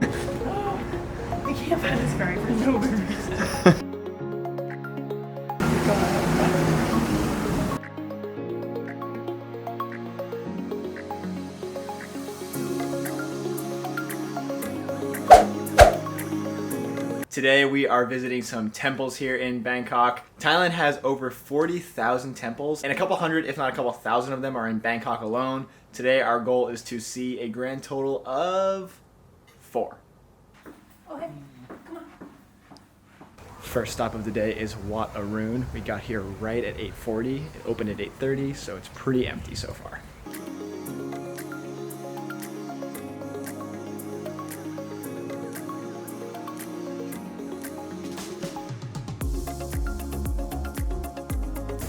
We can't find this ferry for no good reason. Today we are visiting some temples here in Bangkok. Thailand has over 40,000 temples, and a couple hundred, if not a couple thousand of them are in Bangkok alone. Today our goal is to see a grand total of 4. Oh, hey, come on. First stop of the day is Wat Arun. We got here right at 8:40. It opened at 8:30, so it's pretty empty so far.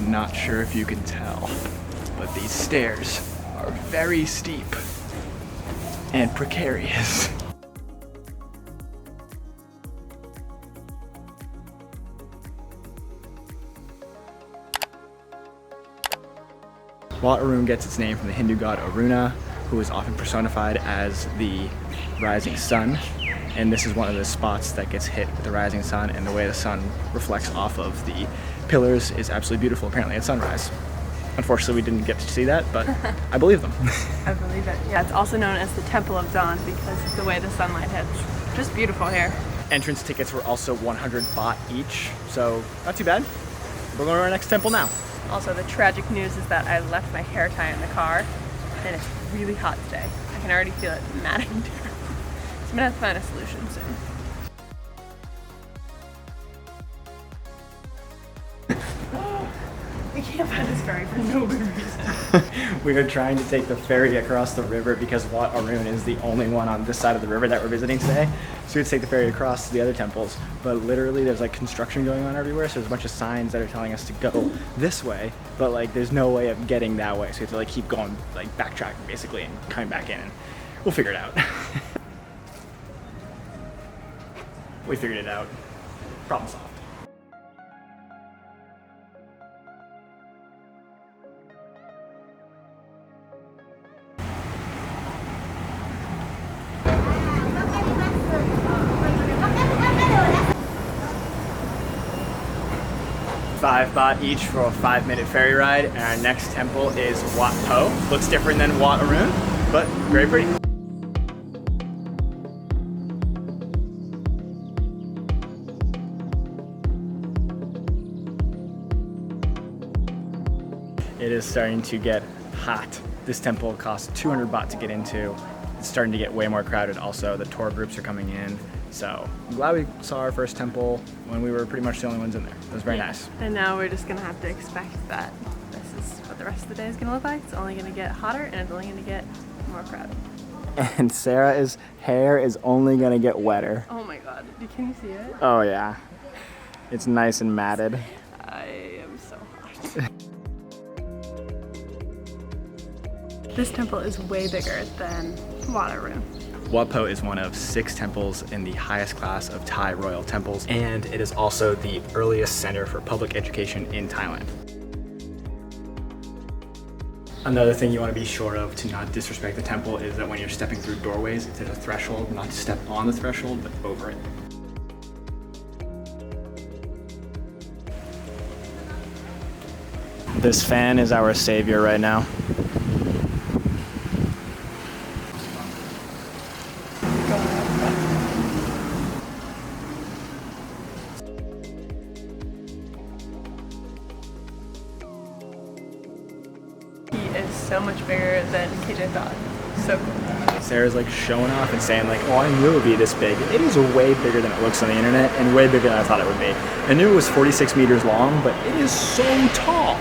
Not sure if you can tell, but these stairs are very steep and precarious. Wat Arun gets its name from the Hindu god Aruna, who is often personified as the rising sun. And this is one of the spots that gets hit with the rising sun, and the way the sun reflects off of the pillars is absolutely beautiful, apparently at sunrise. Unfortunately, we didn't get to see that, but I believe them. I believe it. Yeah, it's also known as the Temple of Dawn because of the way the sunlight hits. Just beautiful here. Entrance tickets were also 100 baht each, so not too bad. We're going to our next temple now. Also, the tragic news is that I left my hair tie in the car, and it's really hot today. I can already feel it matting down. So I'm gonna have to find a solution soon. We can't find this ferry for no good reason. We are trying to take the ferry across the river because Wat Arun is the only one on this side of the river that we're visiting today. So we have to take the ferry across to the other temples. But literally there's like construction going on everywhere, so there's a bunch of signs that are telling us to go this way, but like there's no way of getting that way. So we have to like keep going, like backtracking basically and coming back in, and we'll figure it out. We figured it out. Problem solved. $5 each for a 5-minute ferry ride, and our next temple is Wat Pho. Looks different than Wat Arun, but very pretty. It is starting to get hot. This temple costs 200 baht to get into. It's starting to get way more crowded also. The tour groups are coming in. So I'm glad we saw our first temple when we were pretty much the only ones in there. It was very nice. And now we're just gonna have to expect that this is what the rest of the day is gonna look like. It's only gonna get hotter and it's only gonna get more crowded. And Sarah's hair is only gonna get wetter. Oh my god, can you see it? Oh yeah. It's nice and matted. I am so hot. This temple is way bigger than Wat Arun. Wat Pho is one of 6 temples in the highest class of Thai royal temples, and it is also the earliest center for public education in Thailand. Another thing you want to be sure of to not disrespect the temple is that when you're stepping through doorways, if there's a threshold, not to step on the threshold, but over it. This fan is our savior right now. So much bigger than KJ thought. So cool. Sarah's like showing off and saying like, oh, I knew it would be this big. It is way bigger than it looks on the internet and way bigger than I thought it would be. I knew it was 46 meters long, but it is so tall.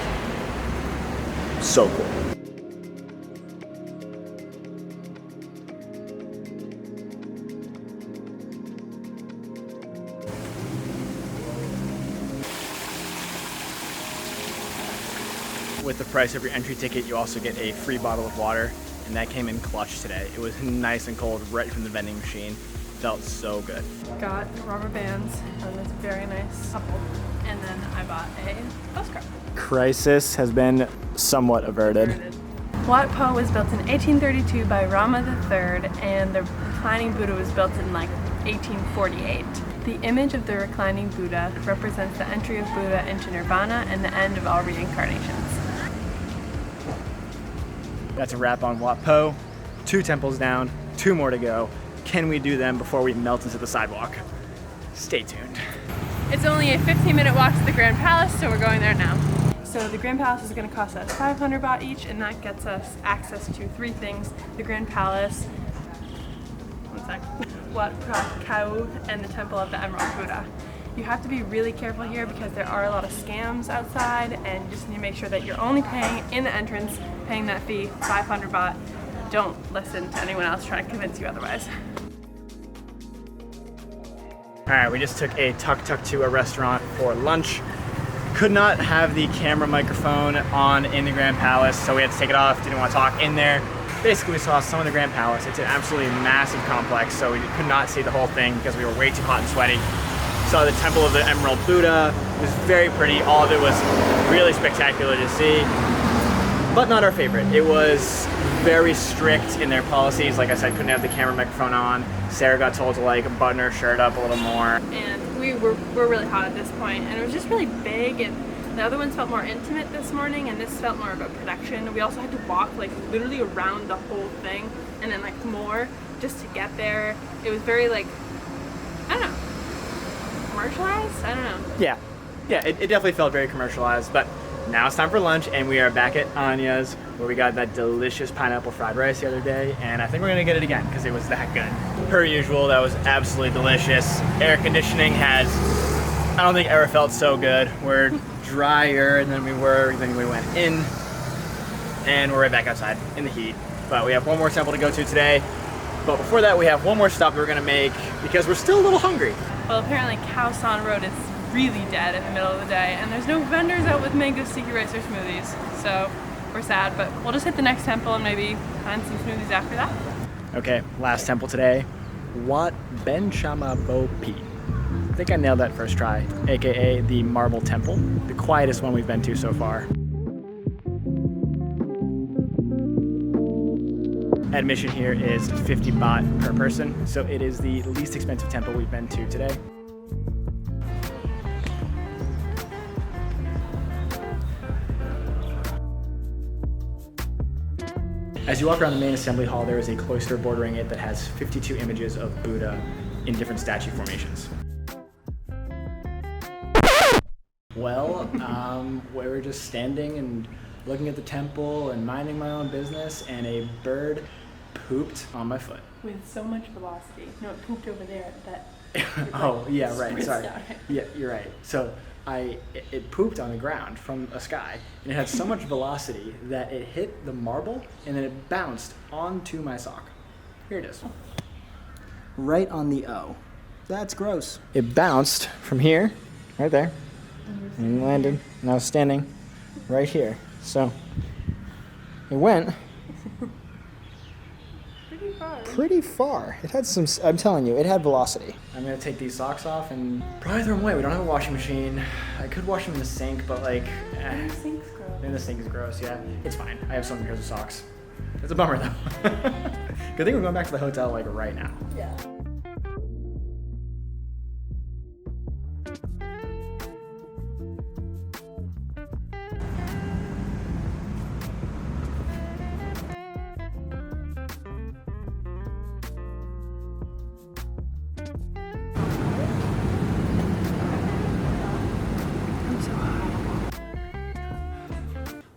So cool. With the price of your entry ticket, you also get a free bottle of water, and that came in clutch today. It was nice and cold right from the vending machine. Felt so good. Got rubber bands on this very nice couple, and then I bought a postcard. Crisis has been somewhat averted. Wat Pho was built in 1832 by Rama III, and the reclining Buddha was built in like 1848. The image of the reclining Buddha represents the entry of Buddha into nirvana and the end of all reincarnations. That's a wrap on Wat Pho. 2 temples down, 2 more to go. Can we do them before we melt into the sidewalk? Stay tuned. It's only a 15-minute walk to the Grand Palace, so we're going there now. So the Grand Palace is going to cost us 500 baht each, and that gets us access to 3 things: the Grand Palace, Wat Arun, and the Temple of the Emerald Buddha. You have to be really careful here because there are a lot of scams outside, and you just need to make sure that you're only paying in the entrance, paying that fee, 500 baht. Don't listen to anyone else trying to convince you otherwise. Alright, we just took a tuk-tuk to a restaurant for lunch. Could not have the camera microphone on in the Grand Palace, so we had to take it off, didn't want to talk in there. Basically, we saw some of the Grand Palace. It's an absolutely massive complex, so we could not see the whole thing because we were way too hot and sweaty. Saw the Temple of the Emerald Buddha. It was very pretty. All of it was really spectacular to see, but not our favorite. It was very strict in their policies. Like I said, couldn't have the camera microphone on. Sarah got told to like button her shirt up a little more. And we're really hot at this point, and it was just really big, and the other ones felt more intimate this morning, and this felt more of a production. We also had to walk like literally around the whole thing, and then like more just to get there. It was very like, I don't know, commercialized? I don't know. Yeah, it definitely felt very commercialized, but now it's time for lunch, and we are back at Anya's, where we got that delicious pineapple fried rice the other day, and I think we're gonna get it again because it was that good. Per usual, that was absolutely delicious. Air conditioning has, I don't think ever felt so good. We're drier than we were when we went in, and we're right back outside in the heat. But we have one more temple to go to today. But before that, we have one more stop that we're gonna make because we're still a little hungry. Well, apparently Khao San Road is really dead in the middle of the day, and there's no vendors out with mango sticky rice or smoothies, so we're sad, but we'll just hit the next temple and maybe find some smoothies after that. Okay, last temple today, Wat Benchamabophit. I think I nailed that first try, aka the Marble Temple, the quietest one we've been to so far. Admission here is 50 baht per person, so it is the least expensive temple we've been to today. As you walk around the main assembly hall, there is a cloister bordering it that has 52 images of Buddha in different statue formations. Well, we were just standing and looking at the temple and minding my own business, and a bird pooped on my foot. With so much velocity. No, it pooped over there. That. Oh, yeah, right, sorry. Down. Yeah, you're right. So it pooped on the ground from a sky, and it had so much velocity that it hit the marble, and then it bounced onto my sock. Here it is. Right on the O. That's gross. It bounced from here, right there, and landed, and I was standing right here. So it went pretty far. It had some, I'm telling you, it had velocity. I'm gonna take these socks off and probably throw them away. We don't have a washing machine. I could wash them in the sink, but like, The sink's gross. And the sink is gross, yeah. It's fine. I have some pairs of socks. It's a bummer though. Good thing we're going back to the hotel like right now. Yeah.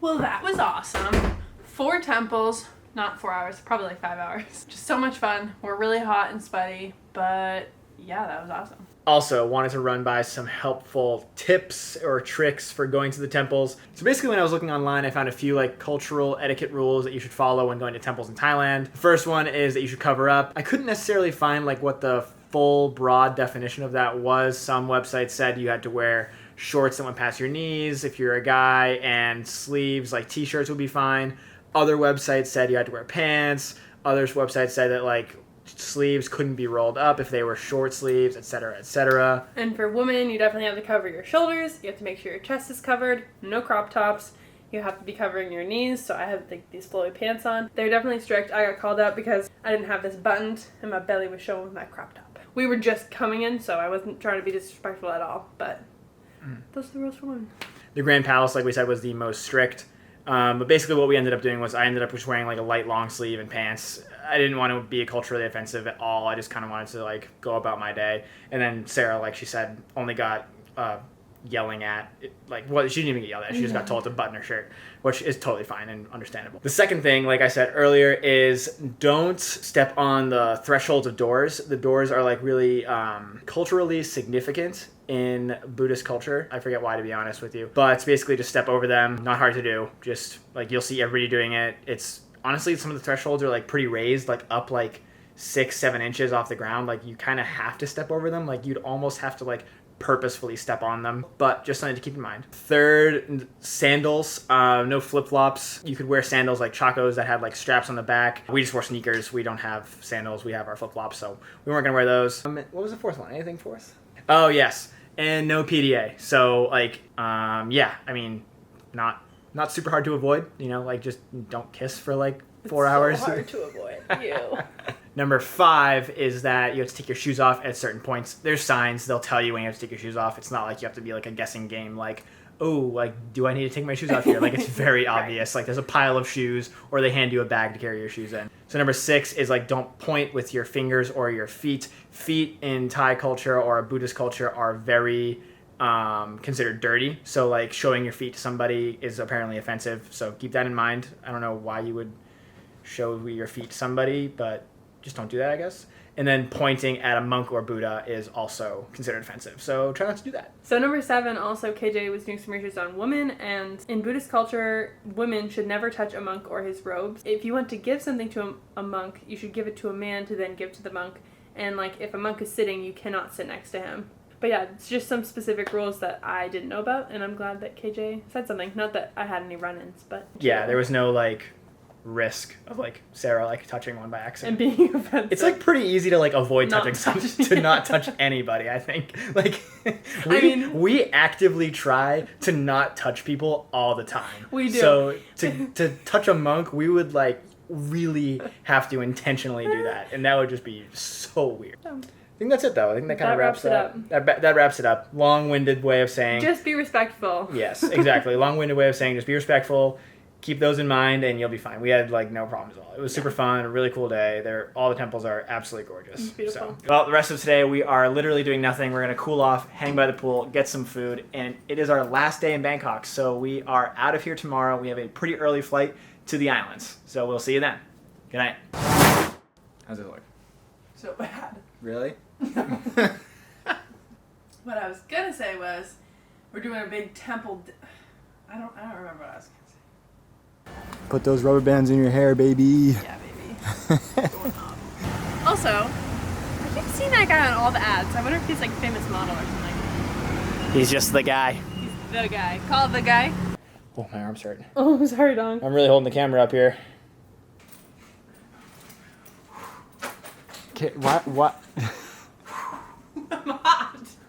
Well, that was awesome. 4 temples, not 4 hours, probably like 5 hours. Just so much fun. We're really hot and sweaty, but yeah, that was awesome. Also, wanted to run by some helpful tips or tricks for going to the temples. So basically, when I was looking online, I found a few like cultural etiquette rules that you should follow when going to temples in Thailand. The first one is that you should cover up. I couldn't necessarily find like what the full broad definition of that was. Some websites said you had to wear shorts that went past your knees if you're a guy, and sleeves like t-shirts would be fine. Other websites said you had to wear pants. Other websites said that like sleeves couldn't be rolled up if they were short sleeves, etc., etc. And for women, you definitely have to cover your shoulders. You have to make sure your chest is covered. No crop tops. You you have to be covering your knees, so I had like these flowy pants on. They're definitely strict. I got called out because I didn't have this buttoned and my belly was showing with my crop top. We were just coming in, so I wasn't trying to be disrespectful at all, but those are the rules for women. The Grand Palace, like we said, was the most strict. But basically what we ended up doing was I ended up just wearing like a light long sleeve and pants. I didn't want to be culturally offensive at all. I just kind of wanted to like go about my day. And then Sarah, like she said, only got yelling at, like, well, she didn't even get yelled at. She just got told to button her shirt, which is totally fine and understandable. The second thing, like I said earlier, is don't step on the thresholds of doors. The doors are like really culturally significant in Buddhist culture. I forget why, to be honest with you, but it's basically just step over them. Not hard to do. Just like you'll see everybody doing it. It's honestly, some of the thresholds are like pretty raised, like up like 6-7 inches off the ground. Like you kind of have to step over them. Like you'd almost have to like purposefully step on them, but just something to keep in mind. Third, sandals, no flip-flops. You could wear sandals like chacos that had like straps on the back. We just wore sneakers. We don't have sandals. We have our flip-flops, so we weren't gonna wear those. What was the fourth one? Anything fourth? Oh yes, and no PDA. So like, yeah, I mean, not super hard to avoid. You know, like just don't kiss for like 4 hours. So hard to avoid. You. Number 5 is that you have to take your shoes off at certain points. There's signs. They'll tell you when you have to take your shoes off. It's not like you have to be like a guessing game like, oh, like, do I need to take my shoes off here? Like, it's very obvious. Like, there's a pile of shoes, or they hand you a bag to carry your shoes in. So number 6 is, like, don't point with your fingers or your feet. Feet in Thai culture or Buddhist culture are very considered dirty. So, like, showing your feet to somebody is apparently offensive. So keep that in mind. I don't know why you would show your feet to somebody, but just don't do that, I guess. And then pointing at a monk or Buddha is also considered offensive. So try not to do that. So number 7, also KJ was doing some research on women, and in Buddhist culture, women should never touch a monk or his robes. If you want to give something to a monk, you should give it to a man to then give to the monk. And like if a monk is sitting, you cannot sit next to him. But yeah, it's just some specific rules that I didn't know about, and I'm glad that KJ said something. Not that I had any run-ins, but... Yeah, there was no like risk of like Sarah like touching one by accident and being offensive. It's like pretty easy to like avoid touching to not touch anybody. I think like we actively try to not touch people all the time. We do. So to touch a monk, we would like really have to intentionally do that, and that would just be so weird. I think that's it though. I think that kind of wraps it up. That wraps it up. Long-winded way of saying just be respectful. Yes, exactly. Long-winded way of saying just be respectful. Keep those in mind, and you'll be fine. We had like no problems at all. It was super fun, a really cool day. All the temples are absolutely gorgeous. Beautiful. So, well, the rest of today we are literally doing nothing. We're gonna cool off, hang by the pool, get some food, and it is our last day in Bangkok. So we are out of here tomorrow. We have a pretty early flight to the islands. So we'll see you then. Good night. How's it look? So bad. Really? What I was gonna say was, we're doing a big temple. I don't remember what I was gonna say. Put those rubber bands in your hair, baby. Yeah, baby. Going up. Also, I keep seeing that guy on all the ads. I wonder if he's like a famous model or something. He's just the guy. He's the guy. Call the guy. Oh, my arm's hurting. Oh, I'm sorry, Don. I'm really holding the camera up here. Okay, what?